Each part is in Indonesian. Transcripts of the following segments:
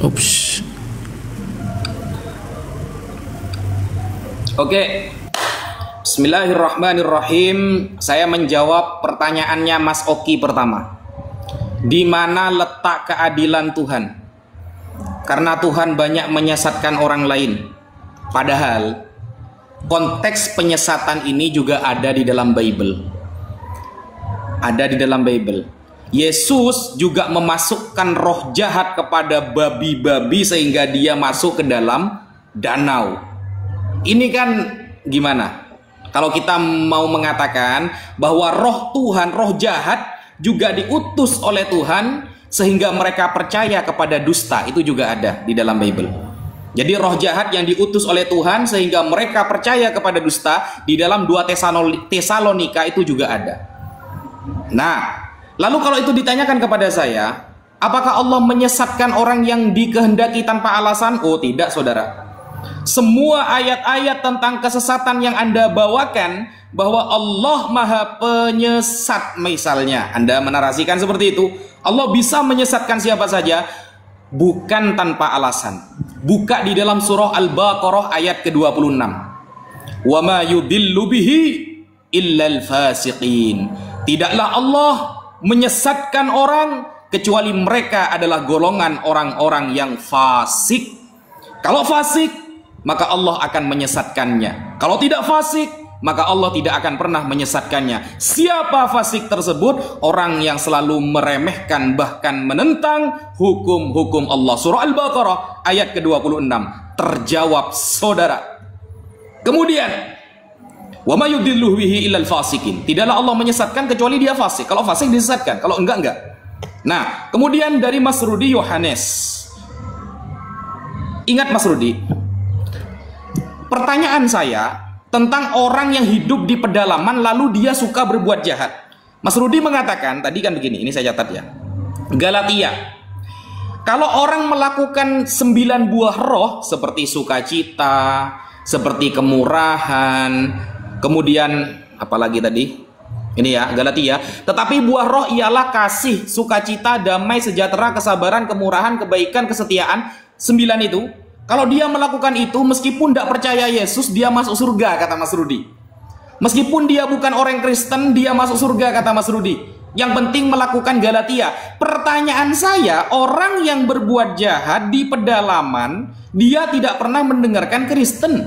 Ups. Oke. Bismillahirrahmanirrahim. Saya menjawab pertanyaannya Mas Oki pertama. Di mana letak keadilan Tuhan? Karena Tuhan banyak menyesatkan orang lain. Padahal konteks penyesatan ini juga ada di dalam Bible. Ada di dalam Bible. Yesus juga memasukkan roh jahat kepada babi-babi sehingga dia masuk ke dalam danau. Ini kan gimana? Kalau kita mau mengatakan bahwa roh Tuhan, roh jahat juga diutus oleh Tuhan sehingga mereka percaya kepada dusta, itu juga ada di dalam Bible. Jadi roh jahat yang diutus oleh Tuhan sehingga mereka percaya kepada dusta di dalam 2 Tesalonika itu juga ada. Nah, lalu kalau itu ditanyakan kepada saya, apakah Allah menyesatkan orang yang dikehendaki tanpa alasan? Oh tidak, saudara. Semua ayat-ayat tentang kesesatan yang Anda bawakan bahwa Allah maha penyesat, misalnya Anda menarasikan seperti itu, Allah bisa menyesatkan siapa saja, bukan tanpa alasan. Buka di dalam surah Al-Baqarah ayat ke-26. Wa ma yudillu bihi illal fasiqin. Tidaklah Allah menyesatkan orang kecuali mereka adalah golongan orang-orang yang fasik. Kalau fasik, maka Allah akan menyesatkannya. Kalau tidak fasik, maka Allah tidak akan pernah menyesatkannya. Siapa fasik tersebut? Orang yang selalu meremehkan bahkan menentang hukum-hukum Allah. Surah Al-Baqarah ayat ke-26. Terjawab, saudara. Kemudian, wa may yudillu bihi illal fasikin. Tidaklah Allah menyesatkan kecuali dia fasik. Kalau fasik disesatkan, kalau enggak. Nah, kemudian dari Mas Rudi Yohanes. Ingat Mas Rudi, pertanyaan saya tentang orang yang hidup di pedalaman lalu dia suka berbuat jahat. Mas Rudi mengatakan, tadi kan begini, ini saya catat ya. Galatia. Kalau orang melakukan 9 buah roh seperti sukacita, seperti kemurahan, kemudian apalagi tadi? Ini ya, Galatia. Tetapi buah roh ialah kasih, sukacita, damai, sejahtera, kesabaran, kemurahan, kebaikan, kesetiaan. 9 itu. Kalau dia melakukan itu, meskipun tidak percaya Yesus, dia masuk surga, kata Mas Rudi. Meskipun dia bukan orang Kristen, dia masuk surga, kata Mas Rudi. Yang penting melakukan Galatia. Pertanyaan saya, orang yang berbuat jahat di pedalaman, dia tidak pernah mendengarkan Kristen.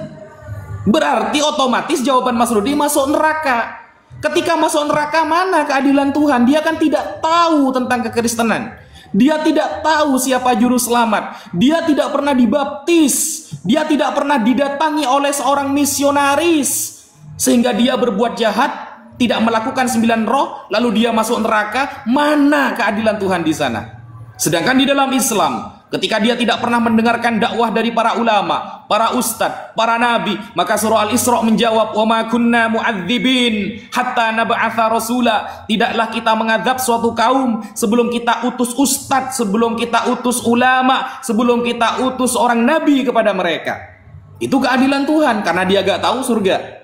Berarti otomatis jawaban Mas Rudi masuk neraka. Ketika masuk neraka, mana keadilan Tuhan? Dia kan tidak tahu tentang kekristenan. Dia tidak tahu siapa juru selamat. Dia tidak pernah dibaptis. Dia tidak pernah didatangi oleh seorang misionaris. Sehingga dia berbuat jahat, tidak melakukan 9 roh, lalu dia masuk neraka. Mana keadilan Tuhan di sana? Sedangkan di dalam Islam, ketika dia tidak pernah mendengarkan dakwah dari para ulama, para ustadz, para nabi, maka surah Al-Isra menjawab, wa ma kunna mu'adzibin hatta nab'atha rasula. Tidaklah kita mengadab suatu kaum sebelum kita utus ustadz, sebelum kita utus ulama, sebelum kita utus orang nabi kepada mereka. Itu keadilan Tuhan, karena dia gak tahu surga.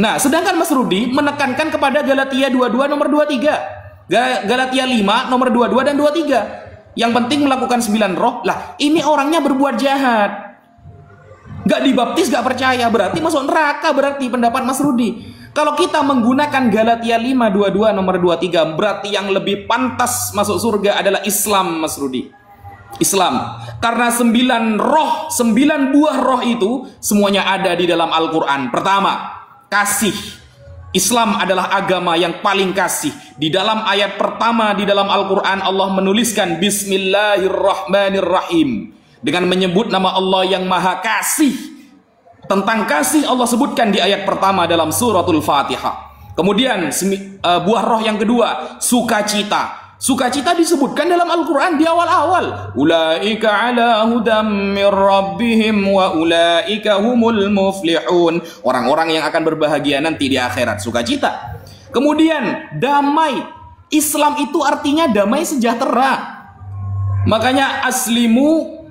Nah, sedangkan Mas Rudi menekankan kepada Galatia 22 nomor 23. Galatia 5 nomor 22 dan 23. Yang penting melakukan 9 roh. Lah, ini orangnya berbuat jahat, gak dibaptis, gak percaya, berarti masuk neraka. Berarti pendapat Mas Rudi, kalau kita menggunakan Galatia 5 22 nomor 23, berarti yang lebih pantas masuk surga adalah Islam, Mas Rudi. Islam. Karena 9 roh, 9 buah roh itu semuanya ada di dalam Al-Quran. Pertama, kasih. Islam adalah agama yang paling kasih. Di dalam ayat pertama di dalam Al-Quran, Allah menuliskan Bismillahirrahmanirrahim, dengan menyebut nama Allah yang maha kasih. Tentang kasih Allah sebutkan di ayat pertama dalam suratul Fatihah. Kemudian buah roh yang kedua, sukacita. Sukacita disebutkan dalam Al-Quran di awal-awal. Ulaika ala hudam mir rabbihim wa ulaika humul muflihun. Orang-orang yang akan berbahagia nanti di akhirat. Sukacita. Kemudian damai. Islam itu artinya damai sejahtera. Makanya aslimu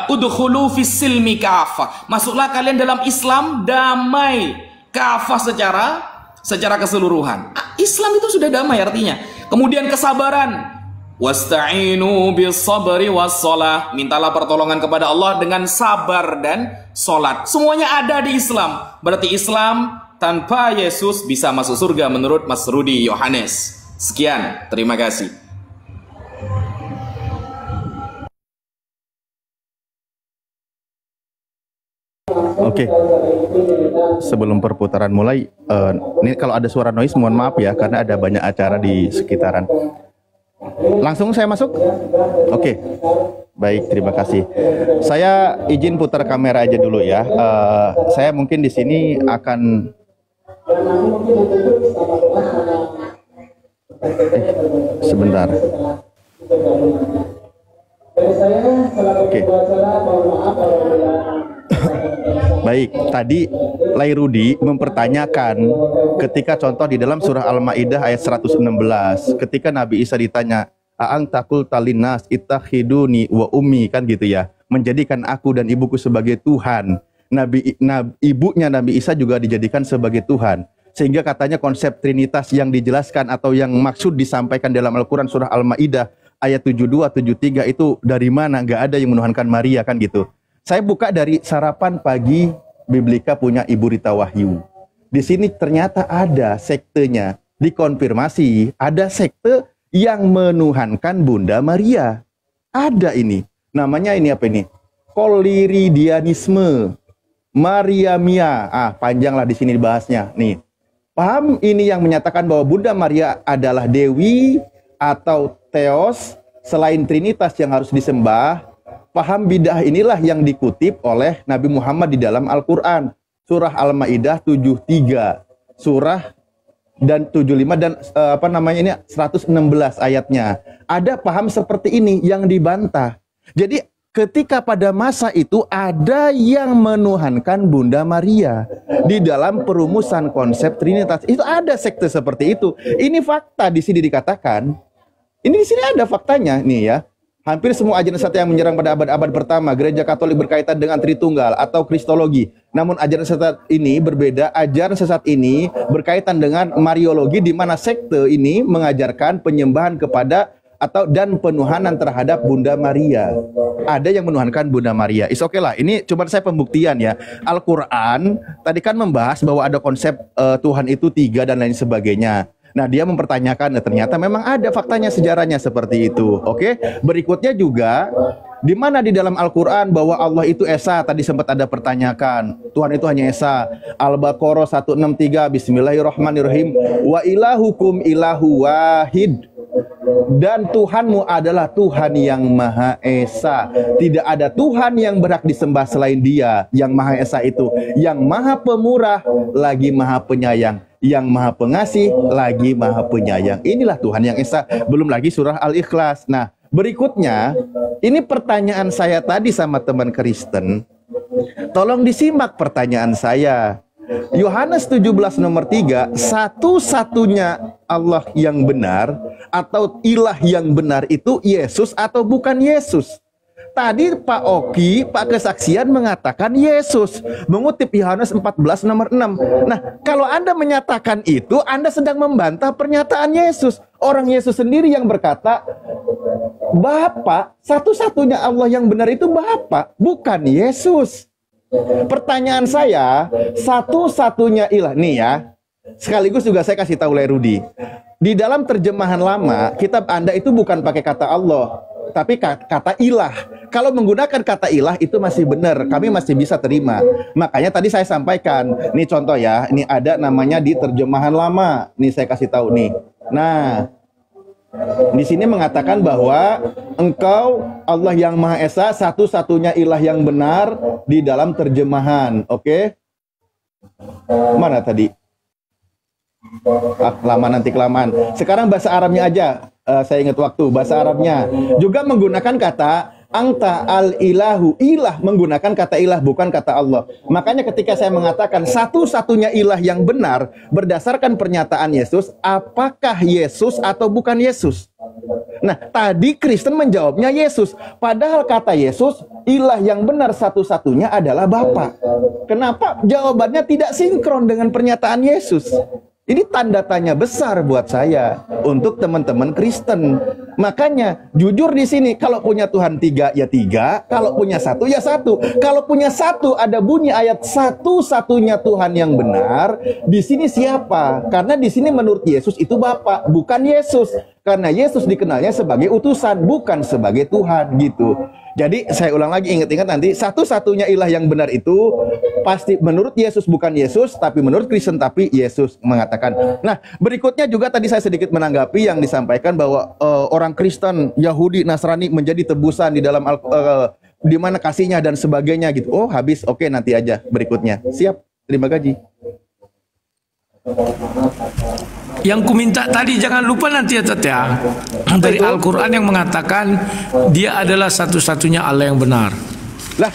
udkhulu fis silmi kafah. Masuklah kalian dalam Islam damai. Kafah secara keseluruhan. Islam itu sudah damai artinya. Kemudian kesabaran. Wasta'inu bis sabri was shalah. Mintalah pertolongan kepada Allah dengan sabar dan salat. Semuanya ada di Islam. Berarti Islam tanpa Yesus bisa masuk surga menurut Mas Rudi Yohanes. Sekian, terima kasih. Oke, sebelum perputaran mulai, ini kalau ada suara noise mohon maaf ya, karena ada banyak acara di sekitaran. Langsung saya masuk? Oke, baik, terima kasih. Saya izin putar kamera aja dulu ya. Saya mungkin di sini akan sebentar. Oke. Baik, tadi Lairudi mempertanyakan ketika contoh di dalam surah Al-Maidah ayat 116, ketika Nabi Isa ditanya, "A'ang takul talinas ittakhiduni wa ummi," kan gitu ya, menjadikan aku dan ibuku sebagai Tuhan. Ibunya Nabi Isa juga dijadikan sebagai Tuhan. Sehingga katanya konsep Trinitas yang dijelaskan atau yang maksud disampaikan dalam Al-Quran surah Al-Maidah ayat 72, 73 itu dari mana? Nggak ada yang menuhankan Maria kan gitu. Saya buka dari Sarapan Pagi Biblika punya Ibu Rita Wahyu. Di sini ternyata ada sektenya, dikonfirmasi ada sekte yang menuhankan Bunda Maria. Ada ini, namanya ini apa ini? Koliridianisme, Mariamia. Panjang lah di sini dibahasnya. Nih, paham ini yang menyatakan bahwa Bunda Maria adalah Dewi atau Theos selain Trinitas yang harus disembah. Paham bidah inilah yang dikutip oleh Nabi Muhammad di dalam Al-Quran. Surah Al-Ma'idah 73. Surah dan 75 dan ini 116 ayatnya. Ada paham seperti ini yang dibantah. Jadi ketika pada masa itu ada yang menuhankan Bunda Maria. Di dalam perumusan konsep Trinitas. Itu ada sekte seperti itu. Ini fakta di sini dikatakan. Ini di sini ada faktanya nih ya. Hampir semua ajaran sesat yang menyerang pada abad-abad pertama gereja Katolik berkaitan dengan Tritunggal atau Kristologi. Namun ajaran sesat ini berbeda. Ajaran sesat ini berkaitan dengan Mariologi, di mana sekte ini mengajarkan penyembahan kepada dan penuhanan terhadap Bunda Maria. Ada yang menuhankan Bunda Maria. Is oke lah. Ini cuma saya pembuktian ya. Al-Quran tadi kan membahas bahwa ada konsep Tuhan itu 3 dan lain sebagainya. Nah, dia mempertanyakan, ternyata memang ada faktanya, sejarahnya seperti itu. Oke, berikutnya juga, di mana di dalam Al-Quran bahwa Allah itu Esa, tadi sempat ada pertanyakan, Tuhan itu hanya Esa. Al-Baqarah 163, Bismillahirrahmanirrahim, wa ilahukum ilahu wahid. Dan Tuhanmu adalah Tuhan yang Maha Esa. Tidak ada Tuhan yang berhak disembah selain Dia, yang Maha Esa itu, yang Maha Pemurah lagi Maha Penyayang, yang Maha Pengasih lagi Maha Penyayang. Inilah Tuhan yang Esa. Belum lagi surah Al-Ikhlas. Nah, berikutnya, ini pertanyaan saya tadi sama teman Kristen. Tolong disimak pertanyaan saya. Yohanes 17 nomor 3, satu-satunya Allah yang benar atau ilah yang benar itu Yesus atau bukan Yesus? Tadi Pak Oki, Pak Kesaksian mengatakan Yesus, mengutip Yohanes 14 nomor 6. Nah, kalau Anda menyatakan itu, Anda sedang membantah pernyataan Yesus. Orang Yesus sendiri yang berkata, Bapa, satu-satunya Allah yang benar itu Bapa, bukan Yesus. Pertanyaan saya, satu-satunya ilah, nih ya, sekaligus juga saya kasih tahu Rudi. Di dalam terjemahan lama, kitab Anda itu bukan pakai kata Allah, tapi kata ilah. Kalau menggunakan kata ilah itu masih benar, kami masih bisa terima. Makanya tadi saya sampaikan, nih contoh ya, ini ada namanya di terjemahan lama. Nih saya kasih tahu nih. Nah, di sini mengatakan bahwa Engkau Allah yang Maha Esa, satu-satunya ilah yang benar di dalam terjemahan. Oke? Mana tadi? Lama nanti kelamaan. Sekarang bahasa Arabnya aja. Saya ingat waktu bahasa Arabnya juga menggunakan kata anta al-ilahu, ilah, menggunakan kata ilah bukan kata Allah. Makanya ketika saya mengatakan satu-satunya ilah yang benar berdasarkan pernyataan Yesus, apakah Yesus atau bukan Yesus? Nah, tadi Kristen menjawabnya Yesus, padahal kata Yesus ilah yang benar satu-satunya adalah Bapa. Kenapa jawabannya tidak sinkron dengan pernyataan Yesus? Ini tanda tanya besar buat saya untuk teman-teman Kristen. Makanya jujur di sini, kalau punya Tuhan tiga ya tiga, kalau punya satu ya satu. Kalau punya satu ada bunyi ayat satu-satunya Tuhan yang benar. Di sini siapa? Karena di sini menurut Yesus itu Bapa, bukan Yesus. Karena Yesus dikenalnya sebagai utusan, bukan sebagai Tuhan gitu. Jadi saya ulang lagi, ingat-ingat nanti, satu-satunya ilah yang benar itu pasti menurut Yesus bukan Yesus, tapi menurut Kristen tapi Yesus mengatakan. Nah, berikutnya juga tadi saya sedikit menanggapi yang disampaikan bahwa orang Kristen, Yahudi, Nasrani menjadi tebusan di dalam di mana kasihnya dan sebagainya gitu. Oh, habis. Oke, nanti aja berikutnya. Siap. Terima kasih. Yang kuminta tadi jangan lupa nanti ya Tat ya, dari Al-Quran yang mengatakan dia adalah satu-satunya Allah yang benar. Lah,